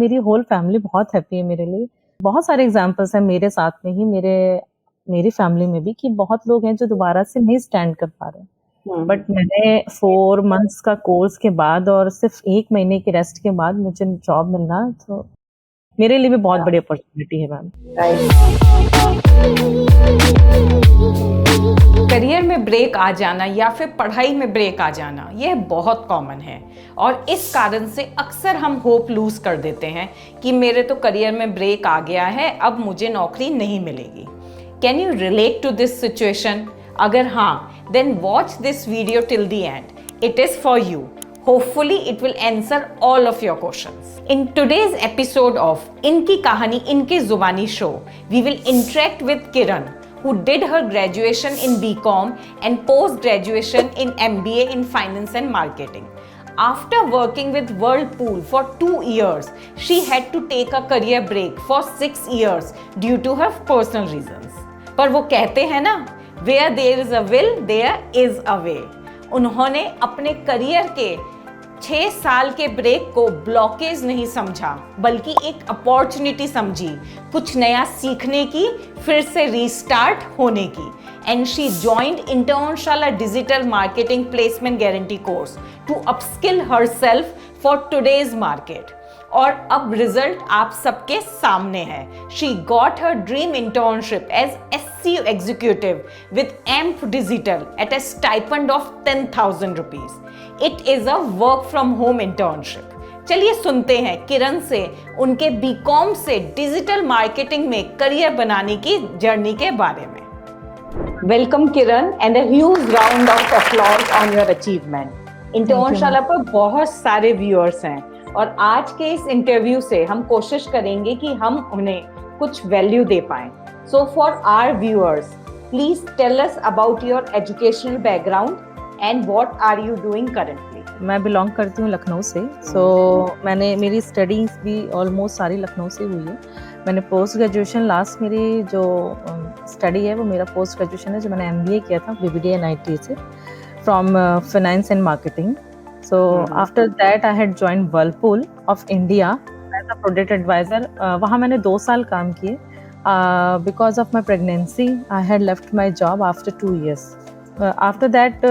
मेरी whole family बहुत happy है मेरे लिए। बहुत सारे एग्जांपल्स हैं मेरे साथ में ही, मेरी फैमिली में भी, कि बहुत लोग हैं जो दोबारा से नहीं स्टैंड कर पा रहे। बट मैंने 4 मंथ्स का कोर्स के बाद और सिर्फ 1 महीने के रेस्ट के बाद मुझे जॉब मिलना, तो मेरे लिए भी बहुत बड़ी अपॉर्चुनिटी है मैम। करियर में ब्रेक आ जाना या फिर पढ़ाई में ब्रेक आ जाना, यह बहुत कॉमन है और इस कारण से अक्सर हम होप लूज कर देते हैं कि मेरे तो करियर में ब्रेक आ गया है, अब मुझे नौकरी नहीं मिलेगी। Can you relate to this situation? अगर हाँ, then watch this video till the end. It is for you. Hopefully it will answer all of your questions. In today's episode of इनकी कहानी इनकी जुबानी show, we will interact with Kiran, who did her graduation in BCom and post-graduation in MBA in Finance and Marketing. After working with Whirlpool for 2 years, she had to take a career break for 6 years due to her personal reasons. पर वो कहते हैं ना, where there is a will, there is a way. उन्होंने अपने career के 6 साल के ब्रेक को ब्लॉकेज नहीं समझा, बल्कि एक अपॉर्चुनिटी समझी, कुछ नया सीखने की, फिर से रीस्टार्ट होने की। And she joined Internshala digital marketing placement guarantee course to upskill herself for today's market. और अब रिजल्ट आप सबके सामने है। She got her dream internship as SEO executive with AMP digital at a stipend of 10,000 rupees. It is a work from home internship. चलिए सुनते हैं किरण से उनके BCom से डिजिटल मार्केटिंग में करियर बनाने की जर्नी के बारे में। Welcome Kiran and a huge round of applause on your achievement. Internshala पर बहुत सारे व्यूअर्स हैं और आज के इस इंटरव्यू से हम कोशिश करेंगे कि हम उन्हें कुछ वैल्यू दे पाएं। So for our viewers, please tell us about your educational background and what are you doing currently. मैं बिलोंग करती हूँ लखनऊ से। मैंने मेरी स्टडीज भी ऑलमोस्ट सारी लखनऊ से हुई है। मैंने पोस्ट ग्रेजुएशन, लास्ट मेरी जो स्टडी है वो मेरा पोस्ट ग्रेजुएशन है जो मैंने MBA किया था BBD NIT से, from finance and marketing. So after that I had joined Whirlpool of India as a product advisor. वहाँ मैंने 2 साल काम किए। Because of my pregnancy, I had left my job after 2 years. After that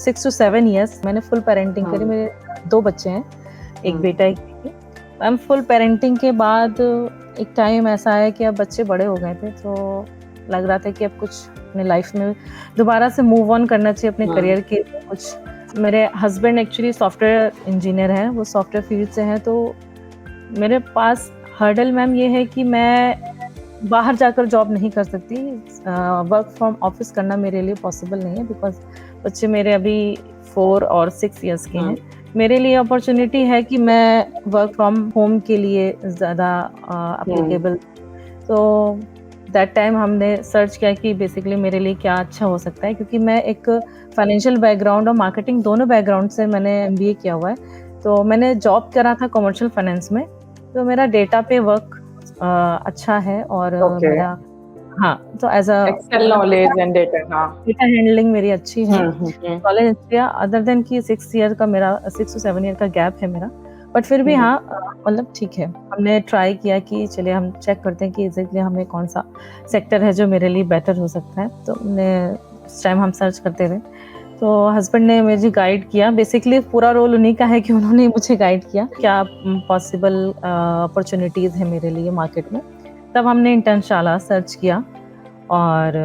6 to 7 years मैंने full parenting करी। मेरे 2 बच्चे हैं, एक बेटा एक बेटी। मैम फुल पेरेंटिंग के बाद एक टाइम ऐसा है कि अब बच्चे बड़े हो गए थे, तो लग रहा था कि अब कुछ अपने लाइफ में दोबारा से मूव ऑन करना चाहिए अपने करियर के लिए। कुछ मेरे हस्बैंड एक्चुअली सॉफ्टवेयर इंजीनियर हैं, वो सॉफ्टवेयर फील्ड से हैं, तो मेरे पास हर्डल मैम ये है कि मैं बाहर जाकर जॉब नहीं कर सकती। वर्क फ्रॉम ऑफिस करना मेरे लिए पॉसिबल नहीं है, बिकॉज बच्चे मेरे अभी 4 और 6 ईयर्स के हैं। मेरे लिए अपॉर्चुनिटी है कि मैं वर्क फ्रॉम होम के लिए ज़्यादा अप्लीकेबल। तो दैट टाइम हमने सर्च किया कि बेसिकली मेरे लिए क्या अच्छा हो सकता है, क्योंकि मैं एक फाइनेंशियल बैकग्राउंड और मार्केटिंग दोनों बैकग्राउंड से मैंने MBA किया हुआ है। तो मैंने जॉब करा था कमर्शियल फाइनेंस में, तो मेरा डेटा पे वर्क अच्छा है और मेरा तो as a Excel knowledge and data handling मेरी अच्छी है। कॉलेज किया, अदर देन कि 6 ईयर का मेरा 6 to 7 ईयर का गैप है मेरा, बट फिर भी मतलब ठीक है। हमने ट्राई किया कि चलिए हम चेक करते हैं कि एग्जैक्टली हमें कौन सा सेक्टर है जो मेरे लिए बेटर हो सकता है। तो उस टाइम हम सर्च करते रहे, तो हस्बैंड ने मुझे गाइड किया। बेसिकली पूरा रोल उन्हीं का है कि उन्होंने मुझे गाइड किया क्या पॉसिबल अपॉर्चुनिटीज़ है मेरे लिए मार्केट में। तब हमने इंटर्नशाला सर्च किया और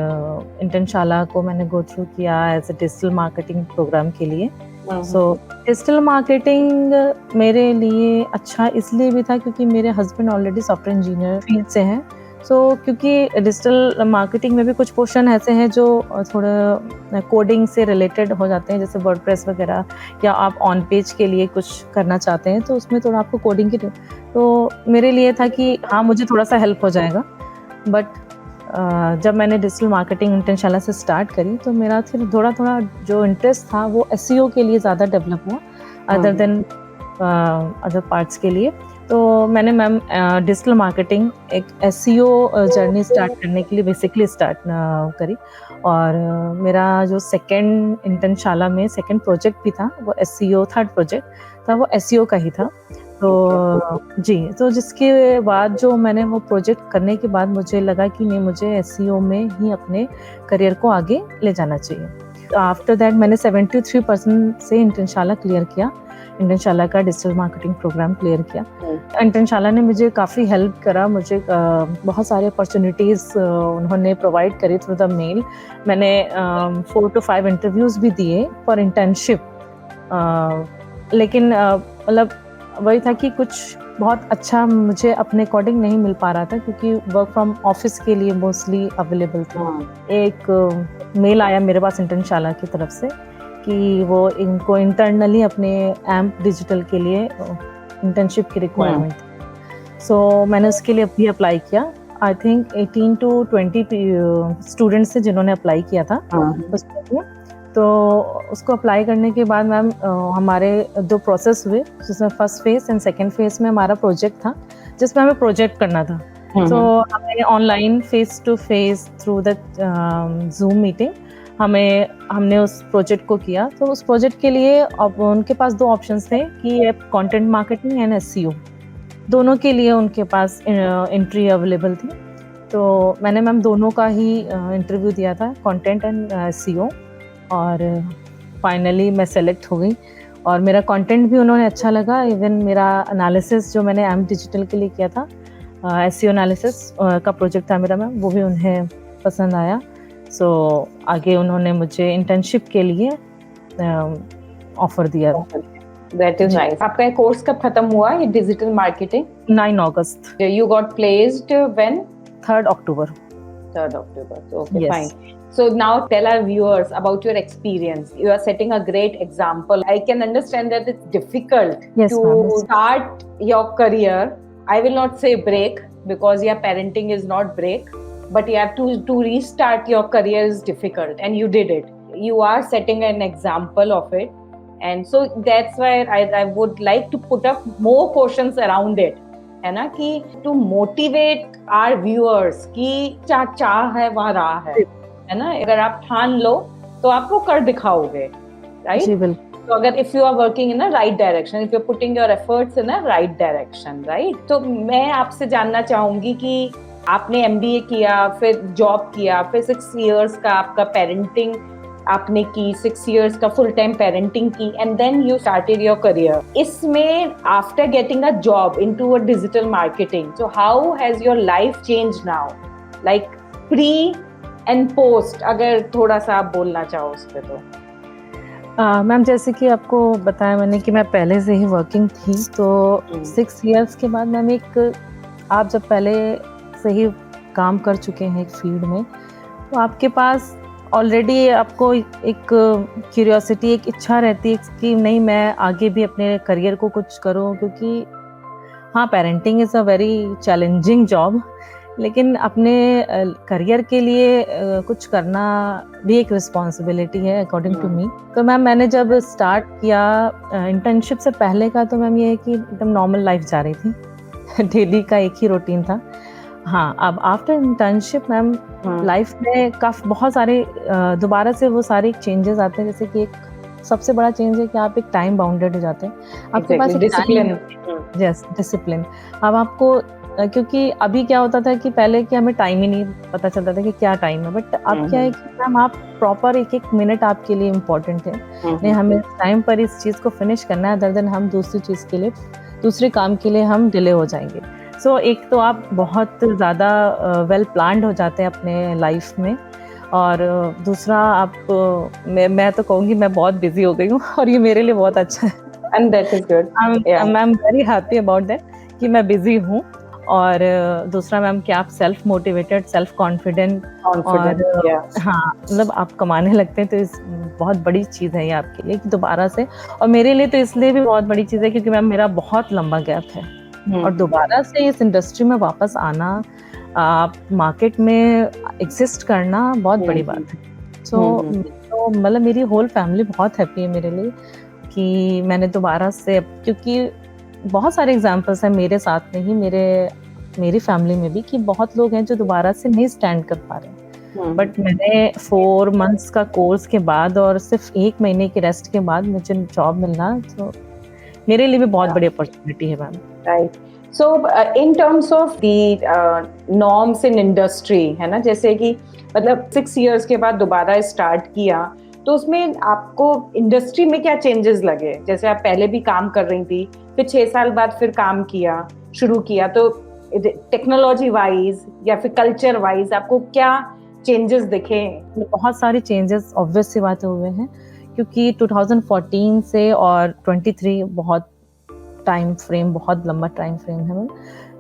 इंटर्नशाला को मैंने गो थ्रू किया as a digital marketing program के लिए। डिजिटल मार्केटिंग मेरे लिए अच्छा इसलिए भी था क्योंकि मेरे husband already software engineer field से हैं। क्योंकि डिजिटल मार्केटिंग में भी कुछ पोर्शन ऐसे हैं जो थोड़ा कोडिंग से रिलेटेड हो जाते हैं, जैसे वर्डप्रेस वगैरह, या आप ऑन पेज के लिए कुछ करना चाहते हैं तो उसमें थोड़ा आपको कोडिंग की, तो मेरे लिए था कि मुझे थोड़ा सा हेल्प हो जाएगा। बट जब मैंने डिजिटल मार्केटिंग इंटर्नशाला से स्टार्ट करी तो मेरा फिर थोड़ा थोड़ा जो इंटरेस्ट था वो SEO के लिए ज़्यादा डेवलप हुआ अदर देन अदर पार्ट्स के लिए। तो मैंने मैम डिजिटल मार्केटिंग एक SEO जर्नी स्टार्ट करने के लिए बेसिकली स्टार्ट करी। और मेरा जो सेकेंड इंटर्नशाला में सेकेंड प्रोजेक्ट भी था वो SEO, थर्ड प्रोजेक्ट था वो SEO का ही था। तो जी, तो जिसके बाद जो मैंने वो प्रोजेक्ट करने के बाद मुझे लगा कि नहीं, मुझे एसईओ में ही अपने करियर को आगे ले जाना चाहिए। आफ्टर दैट मैंने 73% से इंटर्नशाला क्लियर किया। इंटर्नशाला का डिजिटल मार्केटिंग प्रोग्राम क्लियर किया। इंटर्नशाला ने मुझे काफ़ी हेल्प करा, मुझे बहुत सारे अपॉर्चुनिटीज़ उन्होंने प्रोवाइड करी थ्रू द मेल। मैंने 4 to 5 इंटरव्यूज़ भी दिए फॉर इंटर्नशिप। लेकिन मतलब वही था कि कुछ बहुत अच्छा मुझे अपने अकॉर्डिंग नहीं मिल पा रहा था, क्योंकि वर्क फ्रॉम ऑफिस के लिए मोस्टली अवेलेबल था। एक मेल आया मेरे पास इंटर्नशाला की तरफ से कि वो इनको इंटरनली अपने एम्प डिजिटल के लिए इंटर्नशिप की रिक्वायरमेंट थी। सो मैंने उसके लिए भी अप्लाई किया। आई थिंक 18 to 20 स्टूडेंट्स थे जिन्होंने अप्लाई किया था उसके लिए। तो उसको अप्लाई करने के बाद मैम हमारे 2 प्रोसेस हुए, जिसमें first phase and second phase में हमारा प्रोजेक्ट था, जिसमें हमें प्रोजेक्ट करना था। तो हमें online face to face through the Zoom meeting हमने उस प्रोजेक्ट को किया। तो उस प्रोजेक्ट के लिए अब उनके पास 2 ऑप्शंस थे कि कंटेंट मार्केटिंग एंड एसईओ, दोनों के लिए उनके पास एंट्री अवेलेबल थी। तो मैंने मैम दोनों का ही इंटरव्यू दिया था, कंटेंट एंड एसईओ, और फाइनली मैं सेलेक्ट हो गई। और मेरा कंटेंट भी उन्होंने अच्छा लगा। इवन मेरा एनालिसिस जो मैंने एम्प डिजिटल के लिए किया था, एसईओ एनालिसिस का प्रोजेक्ट था मेरा मैम, वो भी उन्हें पसंद आया। सो आगे उन्होंने मुझे इंटर्नशिप के लिए ऑफर दिया। That is nice. आपका ये कोर्स कब खत्म हुआ, ये digital marketing? 9 August. You got placed when? 3rd October. 3rd October. Okay, Yes. fine. So now tell our viewers about your experience. You are setting a great example. I can understand that it's difficult Yes, to ma'am. start your career. I will not say break, because your parenting is not break, but you have to restart your career is difficult, and you did it. You are setting an example of it, and so that's why I would like to put up more questions around it. है ना, कि to motivate our viewers कि चाह है वहाँ राह है ना। अगर आप ठान लो तो आप वो कर दिखाओगे, राइट? जी बिल्कुल। तो अगर if you are working in a right direction, if you are putting your efforts in a right direction, right? तो मैं आपसे जानना चाहूंगी कि आपने एमबीए किया, फिर जॉब किया, फिर 6 years का आपका पेरेंटिंग आपने की, 6 years का फुल टाइम पेरेंटिंग की, and then you started your career. इसमें after getting a job into a digital marketing, so how has your life change now, like pre and post? अगर थोड़ा सा आप बोलना चाहो उस पर तो। मैम जैसे कि आपको बताया मैंने कि मैं पहले से ही वर्किंग थी, तो 6 years के बाद मैम आप जब पहले से ही काम कर चुके हैं एक फील्ड में, तो आपके पास ऑलरेडी आपको एक क्यूरियोसिटी, एक इच्छा रहती है कि नहीं, मैं आगे भी अपने करियर को कुछ करूं, क्योंकि हाँ, parenting is a very challenging job, लेकिन अपने करियर के लिए कुछ करना भी एक रिस्पॉन्सिबिलिटी है अकॉर्डिंग टू मी। तो मैम मैंने जब स्टार्ट किया इंटर्नशिप से पहले का, तो मैम ये है कि एकदम नॉर्मल लाइफ जा रही थी डेली का एक ही रूटीन था। हाँ, अब आफ्टर इंटर्नशिप मैम लाइफ में बहुत सारे दोबारा से वो सारे चेंजेस आते हैं। जैसे कि एक सबसे बड़ा चेंज है कि आप एक टाइम बाउंडेड हो जाते हैं। आपके पास डिसिप्लिन। Yes, discipline. अब आपको क्योंकि अभी क्या होता था कि पहले कि हमें टाइम ही नहीं पता चलता था कि क्या टाइम है, बट अब क्या है कि मैम आप प्रॉपर एक मिनट आपके लिए इम्पोर्टेंट है। नहीं, हमें टाइम पर इस चीज़ को फिनिश करना है, अदर देन हम दूसरे काम के लिए हम डिले हो जाएंगे। सो एक तो आप बहुत ज़्यादा वेल प्लान्ड हो जाते हैं अपने लाइफ में, और दूसरा मैं तो कहूँगी मैं बहुत बिजी हो गई हूँ और ये मेरे लिए बहुत अच्छा है। And that is good. I am very happy about that कि मैं बिजी हूँ। और दूसरा मैम कि आप सेल्फ मोटिवेटेड, सेल्फ कॉन्फिडेंट, और हाँ, मतलब आप कमाने लगते हैं, तो इस बहुत बड़ी चीज़ है ये आपके लिए कि दोबारा से। और मेरे लिए तो इसलिए भी बहुत बड़ी चीज़ है क्योंकि मैम मेरा बहुत लंबा गैप है, और दोबारा से इस इंडस्ट्री में वापस आना, आप मार्केट में एग्जिस्ट करना बहुत बड़ी बात है। सो मतलब मेरी होल फैमिली बहुत हैप्पी है मेरे लिए कि मैंने दोबारा से, क्योंकि बहुत सारे एग्जांपल्स हैं मेरे साथ में ही, मेरी फैमिली में भी, कि बहुत लोग हैं जो दोबारा से नहीं स्टैंड कर पा रहे। बट मैंने 4 months का कोर्स के बाद और सिर्फ 1 महीने की रेस्ट के बाद मुझे जॉब मिलना, तो मेरे लिए भी बहुत बड़ी अपॉर्चुनिटी है ma'am. Right. So in terms of the norms in industry, है ना, जैसे कि मतलब 6 years के बाद दोबारा स्टार्ट किया, तो उसमें आपको इंडस्ट्री में क्या चेंजेस लगे? जैसे आप पहले भी काम कर रही थी, फिर 6 साल बाद फिर काम किया, शुरू किया, तो टेक्नोलॉजी वाइज या फिर कल्चर वाइज आपको क्या चेंजेस दिखे? बहुत सारे चेंजेस ऑब्वियस सी बातें हुए हैं, क्योंकि 2014 से और 23 बहुत लंबा टाइम फ्रेम है मैम।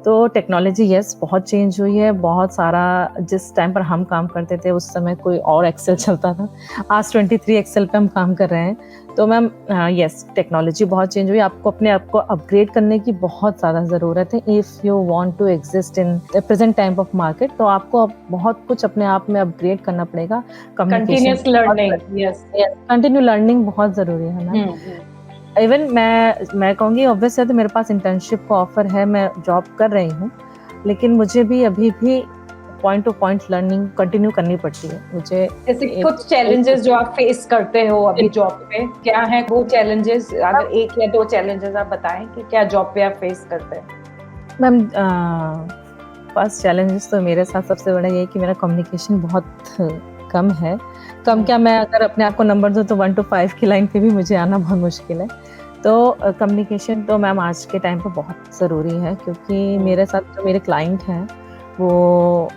तो टेक्नोलॉजी यस बहुत चेंज हुई है, बहुत सारा। जिस टाइम पर हम काम करते थे उस समय कोई और एक्सेल चलता था, आज 23 एक्सेल पे हम काम कर रहे हैं। तो मैम यस टेक्नोलॉजी बहुत चेंज हुई, आपको अपने आप को अपग्रेड करने की बहुत ज़्यादा ज़रूरत है if you want to exist in the present time of market. तो आपको अब बहुत कुछ अपने आप में अपग्रेड करना पड़ेगा। Continuous learning, yes, continue learning बहुत ज़रूरी है मैम। इवन मैं कहूँगी ऑब्वियस है, तो मेरे पास इंटर्नशिप का ऑफर है, मैं जॉब कर रही हूँ, लेकिन मुझे भी अभी भी point two point learning continue करनी पड़ती है मुझे। जैसे कुछ चैलेंजेस जो आप फेस करते हो अभी जॉब पे, क्या है वो चैलेंजेस? अगर 1 या 2 चैलेंजेस आप बताएं कि क्या जॉब पे आप फेस करते हैं। मैम फर्स्ट चैलेंजेस तो मेरे साथ सबसे बड़ा ये है कि मेरा कम्युनिकेशन बहुत कम है। कम क्या, मैं अगर अपने आप को नंबर दूं तो 1 to 5 की लाइन पे भी मुझे आना बहुत मुश्किल है। तो कम्युनिकेशन तो मैम आज के टाइम पे बहुत ज़रूरी है, क्योंकि मेरे साथ जो मेरे क्लाइंट हैं वो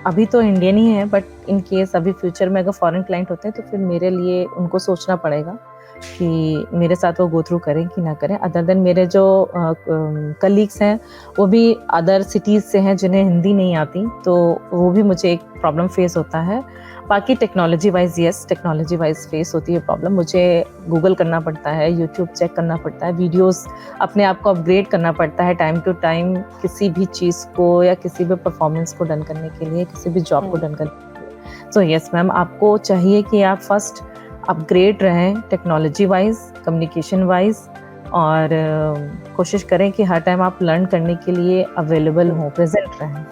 अभी तो इंडियन ही है, बट इन केस अभी फ्यूचर में अगर फॉरेन क्लाइंट होते हैं तो फिर मेरे लिए उनको सोचना पड़ेगा कि मेरे साथ वो गो थ्रू करें कि ना करें। अदर देन मेरे जो कलीग्स हैं वो भी अदर सिटीज़ से हैं जिन्हें हिंदी नहीं आती, तो वो भी मुझे एक प्रॉब्लम फेस होता है। बाकी technology wise yes, technology wise face होती है प्रॉब्लम। मुझे गूगल करना पड़ता है, यूट्यूब चेक करना पड़ता है, वीडियोस अपने आप को अपग्रेड करना पड़ता है टाइम टू टाइम, किसी भी चीज़ को या किसी भी परफॉर्मेंस को डन करने के लिए, किसी भी जॉब को डन करने के लिए। सो यस मैम, आपको चाहिए कि आप फर्स्ट अपग्रेड रहें टेक्नोलॉजी वाइज, कम्युनिकेशन वाइज, और कोशिश करें कि हर टाइम आप लर्न करने के लिए अवेलेबल हों, प्रेजेंट रहें।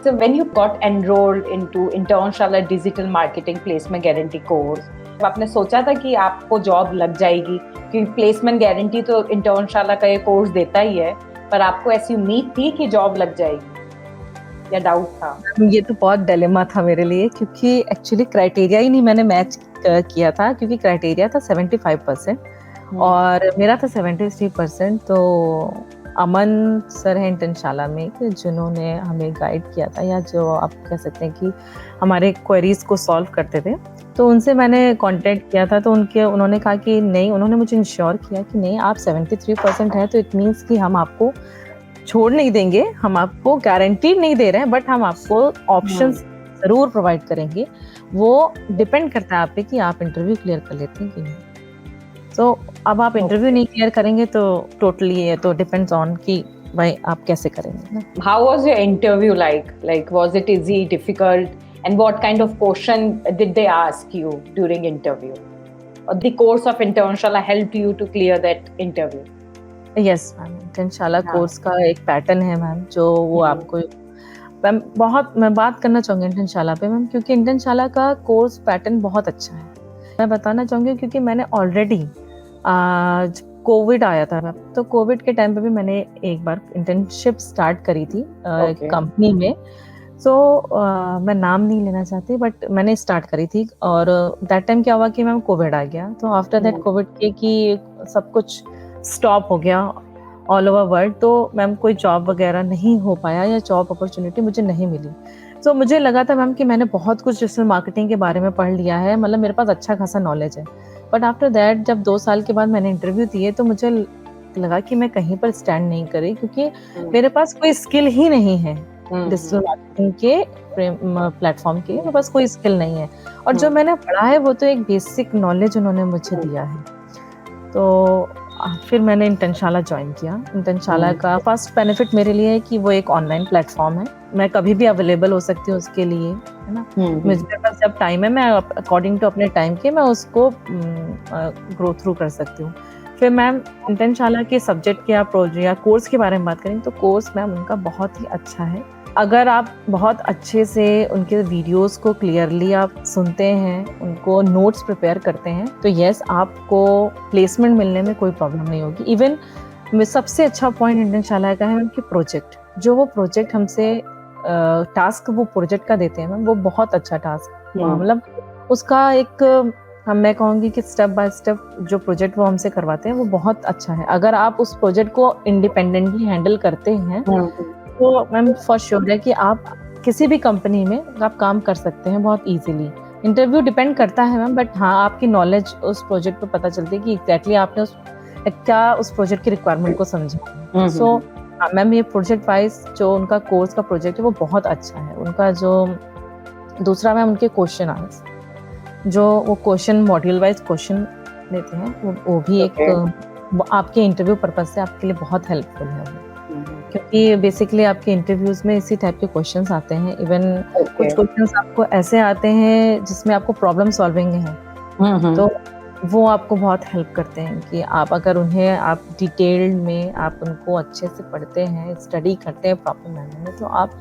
So when you got enrolled into Internshala digital marketing placement guarantee course, आपने सोचा था कि आपको जॉब लग जाएगी? क्योंकि प्लेसमेंट गारंटी तो इंटर्नशाला का ये कोर्स देता ही है, पर आपको ऐसी उम्मीद थी कि जॉब लग जाएगी या डाउट था? ये तो बहुत डिलेमा था मेरे लिए, क्योंकि एक्चुअली क्राइटेरिया ही नहीं मैंने मैच किया था, क्योंकि क्राइटेरिया था 75% और मेरा था 73%। तो अमन सर हैं इंटर्नशाला में जिन्होंने हमें गाइड किया था, या जो आप कह सकते हैं कि हमारे क्वेरीज को सॉल्व करते थे, तो उनसे मैंने कांटेक्ट किया था। तो उन्होंने कहा कि नहीं, उन्होंने मुझे इंश्योर किया कि नहीं, आप 73% है तो इट मीन्स कि हम आपको छोड़ नहीं देंगे, हम आपको गारंटी नहीं दे रहे हैं, बट हम आपको ऑप्शंस ज़रूर प्रोवाइड करेंगे। वो डिपेंड करता है आप पे कि आप इंटरव्यू क्लियर कर लेते हैं कि नहीं। तो अब आप इंटरव्यू नहीं क्लियर करेंगे तो टोटली ये तो डिपेंड्स ऑन कि भाई आप कैसे करेंगे ना। How was your interview like? Like, was it easy, difficult, and what kind of question did they ask you during interview? Or the course of Internshala helped you to clear that interview? Yes ma'am, Internshala course का एक pattern है ma'am, जो वो आपको ma'am मैं बात करना चाहूँगी इंटर्नशाला पे मैम, क्योंकि इंटर्नशाला का कोर्स पैटर्न बहुत अच्छा है। मैं बताना चाहूँगी क्योंकि मैंने ऑलरेडी कोविड आया था मैम, तो कोविड के टाइम पे भी मैंने एक बार इंटर्नशिप स्टार्ट करी थी कंपनी में। सो मैं नाम नहीं लेना चाहती, बट मैंने स्टार्ट करी थी, और दैट टाइम क्या हुआ कि मैम कोविड आ गया। तो आफ्टर दैट कोविड के कि सब कुछ स्टॉप हो गया ऑल ओवर वर्ल्ड, तो मैम कोई जॉब वगैरह नहीं हो पाया या जॉब अपॉर्चुनिटी मुझे नहीं मिली। तो मुझे लगा था मैम कि मैंने बहुत कुछ डिजिटल मार्केटिंग के बारे में पढ़ लिया है, मतलब मेरे पास अच्छा खासा नॉलेज है। बट आफ्टर दैट जब 2 साल के बाद मैंने इंटरव्यू दिए तो मुझे लगा कि मैं कहीं पर स्टैंड नहीं करी, क्योंकि मेरे पास कोई स्किल ही नहीं है डिजिटल मार्केटिंग के प्लेटफॉर्म के लिए, मेरे पास कोई स्किल नहीं है। और जो मैंने पढ़ा है वो तो एक बेसिक नॉलेज उन्होंने मुझे दिया है। तो फिर मैंने इंटर्नशाला ज्वाइन किया। इंटर्नशाला का फर्स्ट बेनिफिट मेरे लिए है कि वो एक ऑनलाइन प्लेटफॉर्म है, मैं कभी भी अवेलेबल हो सकती हूँ उसके लिए, है ना। मेरे पास जब टाइम है, मैं अकॉर्डिंग टू अपने टाइम के मैं उसको ग्रो थ्रू कर सकती हूँ। फिर मैम इंटर्नशाला के सब्जेक्ट के या कोर्स के बारे में बात करें तो कोर्स मैम उनका बहुत ही अच्छा है। अगर आप बहुत अच्छे से उनके वीडियोस को क्लियरली आप सुनते हैं, उनको नोट्स प्रिपेयर करते हैं, तो यस आपको प्लेसमेंट मिलने में कोई प्रॉब्लम नहीं होगी। इवन में सबसे अच्छा पॉइंट इंडियन शाला का है मैम कि प्रोजेक्ट, जो वो प्रोजेक्ट हमसे टास्क वो प्रोजेक्ट का देते हैं मैम, वो बहुत अच्छा टास्क, मतलब उसका एक मैं कहूँगी कि स्टेप बाय स्टेप जो प्रोजेक्ट वो हमसे करवाते हैं वो बहुत अच्छा है। अगर आप उस प्रोजेक्ट को इंडिपेंडेंटली हैंडल करते हैं तो मैम फॉर श्योर है कि आप किसी भी कंपनी में आप काम कर सकते हैं बहुत इजीली। इंटरव्यू डिपेंड करता है मैम, बट हाँ आपकी नॉलेज उस प्रोजेक्ट पे पता चलती है कि एग्जैक्टली आपने क्या उस प्रोजेक्ट की रिक्वायरमेंट को समझा। सो मैम ये प्रोजेक्ट वाइज जो उनका कोर्स का प्रोजेक्ट है वो बहुत अच्छा है। उनका जो दूसरा मैम उनके क्वेश्चन आंसर, जो वो क्वेश्चन मॉड्यूल वाइज क्वेश्चन देते हैं वो भी एक आपके इंटरव्यू पर्पज से आपके लिए बहुत हेल्पफुल है वो, क्योंकि बेसिकली आपके इंटरव्यूज में इसी टाइप के क्वेश्चंस आते हैं। इवन कुछ क्वेश्चंस आपको ऐसे आते हैं जिसमें आपको प्रॉब्लम सॉल्विंग है, तो वो आपको बहुत हेल्प करते हैं कि आप अगर उन्हें आप डिटेल्ड में आप उनको अच्छे से पढ़ते हैं, स्टडी करते हैं प्रॉपर मैनर में, तो आप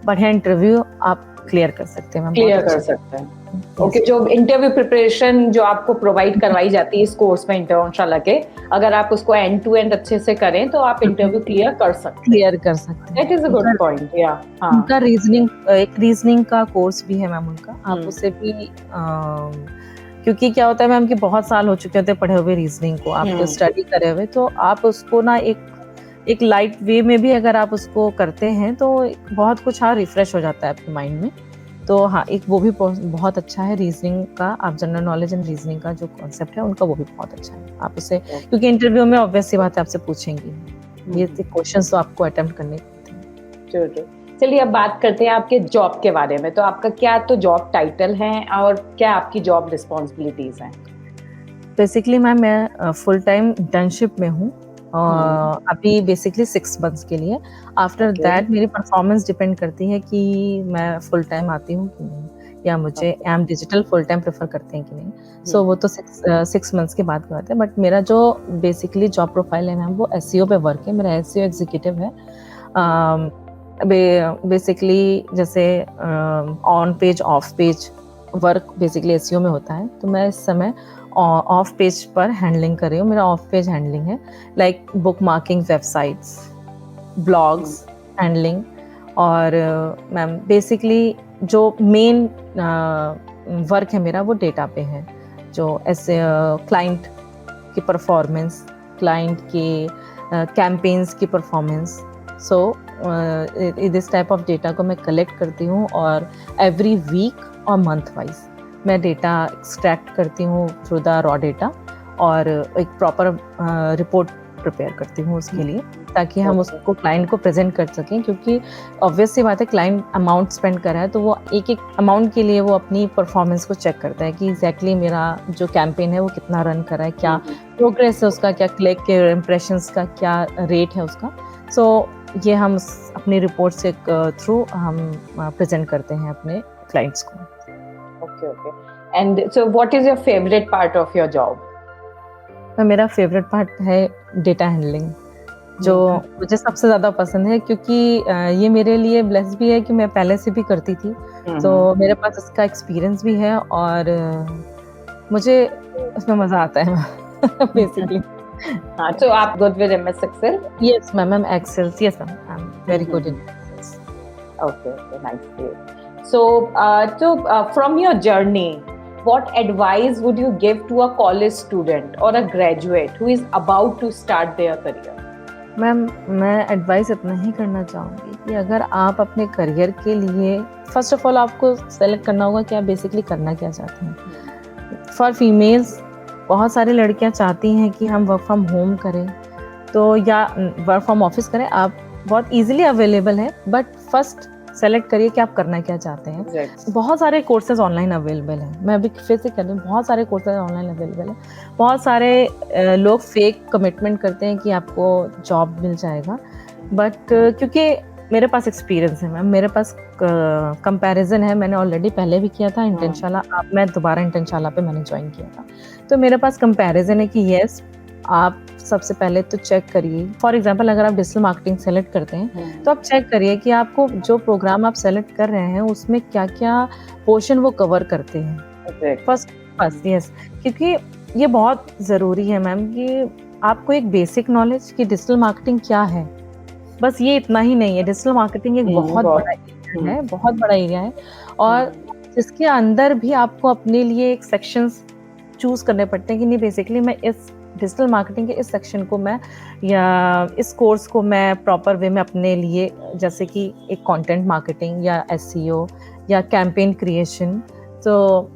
बढ़िया इंटरव्यू आप क्लियर कर सकते हैं। क्लियर कर सकते हैं। ओके, जो इंटरव्यू प्रिपरेशन जो आपको प्रोवाइड करवाई जाती है इस कोर्स में इंडियन शाला के, अगर आप उसको एंड टू एंड अच्छे से करें तो आप इंटरव्यू क्लियर कर सकते हैं। That is a good point. या उनका रीजनिंग, एक रीजनिंग का कोर्स भी है मैम उनका, आप उसे भी क्योंकि क्या होता है मैम कि बहुत साल हो चुके होते हैं पढ़े हुए रीजनिंग को, आप स्टडी करे हुए, तो आप उसको ना एक लाइट वे में भी अगर आप उसको करते हैं तो बहुत कुछ रिफ्रेश हो जाता है आपके माइंड में। तो हाँ, एक वो भी बहुत अच्छा है रीजनिंग का, आप जनरल नॉलेज एंड रीजनिंग का जो कॉन्सेप्ट है उनका वो भी बहुत अच्छा है। आप उसे क्योंकि इंटरव्यू में ऑब्वियस सी बात है आपसे पूछेंगी, ये क्वेश्चंस तो आपको अटेम्प्ट करने होते हैं। चलिए अब बात करते हैं आपके जॉब के बारे में। तो आपका क्या तो जॉब टाइटल है और क्या आपकी जॉब रिस्पॉन्सिबिलिटीज हैं? बेसिकली मैं फुल टाइम इंटर्नशिप में हूँ अभी बेसिकली 6 मंथ्स के लिए। आफ्टर दैट मेरी परफॉर्मेंस डिपेंड करती है कि मैं फुल टाइम आती हूँ कि नहीं, या मुझे एम डिजिटल फुल टाइम प्रेफर करते हैं कि नहीं। सो वो तो 6 मंथ्स के बाद की बात है। बट मेरा जो बेसिकली जॉब प्रोफाइल है मैम वो एसईओ पे वर्क है, मेरा एसईओ एग्जीक्यूटिव है। बेसिकली जैसे on page of page work basically SEO में होता है, तो मैं इस समय ऑफ पेज पर हैंडलिंग कर रही हूँ। मेरा ऑफ पेज हैंडलिंग है, like book marking, websites, blogs handling, और मैम बेसिकली जो मेन वर्क है मेरा वो डेटा पे है, जो ऐसे क्लाइंट की परफॉर्मेंस, क्लाइंट के कैंपेन्स की performance, so this type of data को मैं कलेक्ट करती हूँ और एवरी वीक और मंथ वाइज मैं डेटा एक्सट्रैक्ट करती हूँ थ्रू द रॉ डेटा, और एक प्रॉपर रिपोर्ट प्रिपेयर करती हूँ उसके लिए, ताकि हम उसको क्लाइंट को प्रेजेंट कर सकें। क्योंकि ऑब्वियस सी बात है, क्लाइंट अमाउंट स्पेंड कर रहा है तो वो एक एक अमाउंट के लिए वो अपनी परफॉर्मेंस को चेक करता है कि एग्जैक्टली मेरा जो कैंपेन है वो कितना रन कर रहा है, क्या प्रोग्रेस है उसका, क्या क्लिक के इम्प्रेशंस का क्या रेट है उसका। सो ये हम अपनी रिपोर्ट से थ्रू हम प्रेजेंट करते हैं अपने क्लाइंट्स को। Okay. And so what is your favorite part of your job? मेरा फेवरेट पार्ट है डेटा हैंडलिंग, जो मुझे सबसे ज़्यादा पसंद है, क्योंकि ये मेरे लिए ब्लेस भी है कि मैं पहले से भी करती थी, तो मेरे पास इसका एक्सपीरियंस भी है और मुझे उसमें मज़ा आता है बेसिकली। हाँ, तो आप good with MS Excel? Yes ma'am, I'm Excel. Yes ma'am, I'm very good in Excel. Okay, nice. So from your journey, what advice would you give to a college student or a graduate who is about to start their career? Ma'am मैं advice इतना ही करना चाहूँगी कि अगर आप अपने career के लिए फर्स्ट ऑफ ऑल आपको सेलेक्ट करना होगा कि आप बेसिकली करना क्या चाहते हैं। फॉर फीमेल्स बहुत सारी लड़कियाँ चाहती हैं कि हम वर्क फ्रॉम होम करें, तो या वर्क फ्रॉम ऑफिस करें, आप बहुत इजीली अवेलेबल है, बट फर्स्ट सेलेक्ट करिए कि आप करना क्या चाहते हैं। Exactly. बहुत सारे कोर्सेज ऑनलाइन अवेलेबल हैं, मैं अभी फिर से कह रही हूँ, बहुत सारे कोर्सेज ऑनलाइन अवेलेबल हैं। बहुत सारे लोग फेक कमिटमेंट करते हैं कि आपको जॉब मिल जाएगा, बट क्योंकि मेरे पास एक्सपीरियंस है मैम, मेरे पास कंपैरिजन है, मैंने ऑलरेडी पहले भी किया था इंटर्नशाला, अब मैं दोबारा इंटर्नशाला पे मैंने ज्वाइन किया था, तो मेरे पास कंपैरिजन है कि येस आप सबसे पहले तो चेक करिए, फॉर एग्जांपल अगर आप डिजिटल मार्केटिंग सेलेक्ट करते हैं तो आप चेक करिए कि आपको जो प्रोग्राम आप सेलेक्ट कर रहे हैं उसमें क्या-क्या पोर्शन वो कवर करते हैं। फर्स्ट यस, क्योंकि ये बहुत ज़रूरी है मैम कि आपको एक बेसिक नॉलेज कि डिजिटल मार्केटिंग क्या है, बस ये इतना ही नहीं है। डिजिटल मार्केटिंग एक बहुत बड़ा एरिया है, बहुत बड़ा एरिया है और जिसके अंदर भी आपको अपने लिए एक सेक्शंस चूज़ करने पड़ते हैं कि नहीं बेसिकली मैं इस डिजिटल मार्केटिंग के इस सेक्शन को मैं या इस कोर्स को मैं प्रॉपर वे में अपने लिए, जैसे कि एक कंटेंट मार्केटिंग या एसईओ या कैंपेन क्रिएशन, तो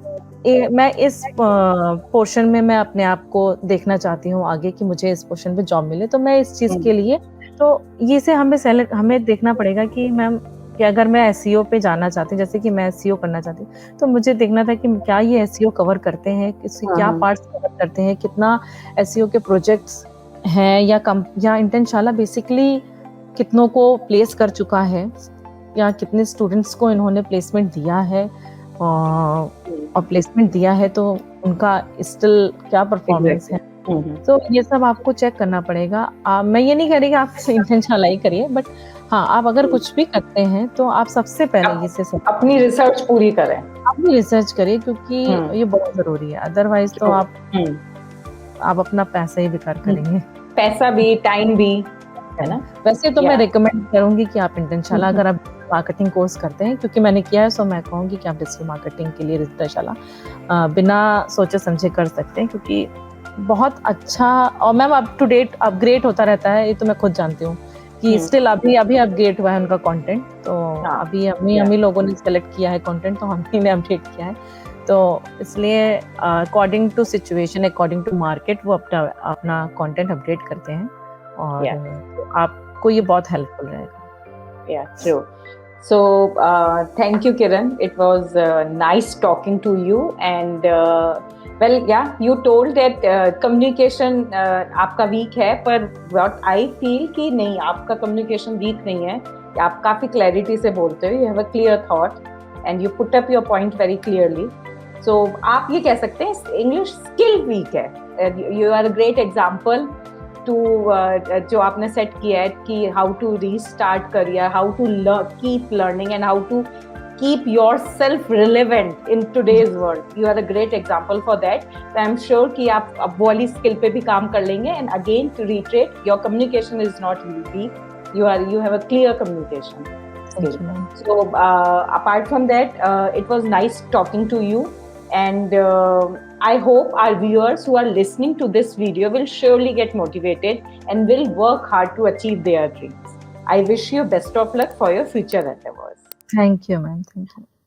मैं इस पोर्शन में मैं अपने आप को देखना चाहती हूँ आगे कि मुझे इस पोर्शन पे जॉब मिले, तो मैं इस चीज़ के लिए तो ये से हमें देखना पड़ेगा कि मैम कि अगर मैं एसईओ पे जाना चाहती हूँ, जैसे कि मैं एसईओ करना चाहती हूँ, तो मुझे देखना था कि क्या ये एसईओ कवर करते हैं, इसके क्या पार्ट्स कवर करते हैं, कितना एसईओ के प्रोजेक्ट्स हैं या इंटर्नशाला बेसिकली कितनों को प्लेस कर चुका है या कितने स्टूडेंट्स को इन्होंने प्लेसमेंट दिया है और प्लेसमेंट दिया है तो उनका स्टिल क्या परफॉर्मेंस है। तो ये सब आपको चेक करना पड़ेगा। मैं ये नहीं कह रही कि आप इंटर्नशाला ही करिए, बट हाँ, आप अगर कुछ भी करते हैं तो आप सबसे पहले इसे अपनी रिसर्च पूरी करें, अपनी रिसर्च करिए क्योंकि ये बहुत जरूरी है, अदरवाइज तो आप अपना पैसा ही बेकार करेंगे, पैसा भी, टाइम भी, है ना। वैसे तो मैं रिकमेंड करूंगी कि आप इंटर्नशाला अगर आप मार्केटिंग कोर्स करते हैं, क्योंकि मैंने किया है, सो मैं कहूँगी कि आप डिजिटल मार्केटिंग के लिए इंटर्नशाला बिना सोचे समझे कर सकते हैं, क्योंकि बहुत अच्छा और ma'am up to date upgrade होता रहता है, ये तो मैं खुद जानती हूँ कि स्टिल अभी अपग्रेड हुआ है उनका कंटेंट, तो अभी हम ही लोगों ने सेलेक्ट किया है कंटेंट, तो हम ही ने अपडेट किया है, तो इसलिए according to situation, according to market वो अपना कंटेंट अपडेट करते हैं और आपको ये बहुत हेल्पफुल रहेगा। Yeah, true. So, thank you, Kiran. It was nice talking to you. And well, yeah, you told that communication आपका weak है, पर what I feel कि नहीं, आपका communication weak नहीं है, आप काफी clarity से बोलते हो. You have a clear thought and you put up your point very clearly. So, आप ये कह सकते हैं English skill weak है. You are a great example to जो आपने सेट किया है कि how to restart career, how to keep learning and how to keep yourself relevant in today's world. You are a great example for that. So I'm sure कि आप अब वो वाली स्किल पे भी काम कर लेंगे. And again to reiterate, your communication is not weak. You have a clear communication skill. So apart from that, it was nice talking to you. And I hope our viewers who are listening to this video will surely get motivated and will work hard to achieve their dreams. I wish you best of luck for your future endeavors. Thank you, ma'am. Thank you.